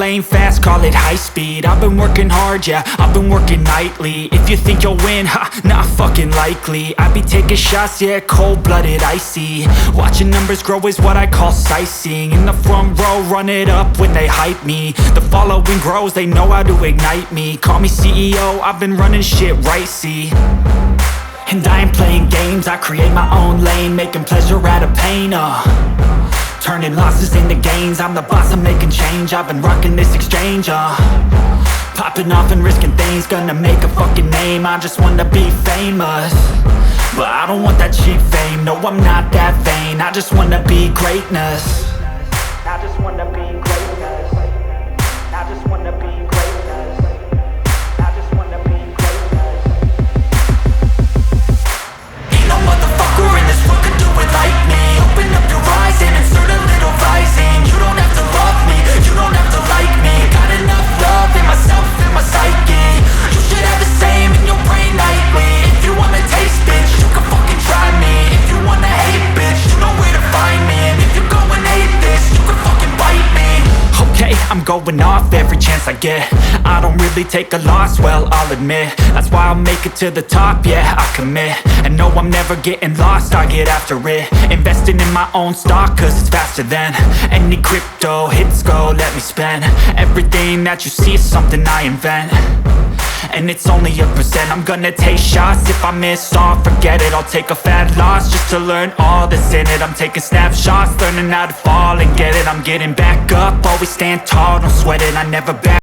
lane fast, call it high speed. I've been working hard, yeah, I've been working nightly. If you think you'll win, ha, not fucking likely. I be taking shots, yeah, cold-blooded, icy. Watching numbers grow is what I call sightseeing. In the front row, run it up when they hype me. The following grows, they know how to ignite me. Call me CEO, I've been running shit right, see. And I ain't playing games, I create my own lane, making pleasure out of pain, turning losses into gains, I'm the boss, I'm making change. I've been rocking this exchange, popping off and risking things, gonna make a fucking name. I just wanna be famous, but I don't want that cheap fame. No, I'm not that vain, I just wanna be greatness. I just wanna be greatness. I just wanna be greatness. I just wanna be greatness. Ain't no motherfucker in this world could do it like me. Open up your eyes and insert a little rising. You don't have to love me, you don't have to like me. Got enough love in myself, in my psyche. You should have the same in your brain nightly. If you wanna taste, bitch, you can fucking try me. If you wanna hate, bitch, you know where to find me. And if you go and hate this, you can fucking bite me. Okay, I'm going off every chance I get. I don't really take a loss, well, I'll admit. That's why I'll make it to the top, yeah, I commit. And no, I'm never getting lost, I get after it. Investing in my own stock, cause it's faster than any crypto hits go, let me spend. Everything that you see is something I invent, and it's only a percent. I'm gonna take shots, if I miss all, forget it. I'll take a fat loss just to learn all that's in it. I'm taking snapshots, learning how to fall and get it. I'm getting back up, always stand tall, don't sweat it, I never back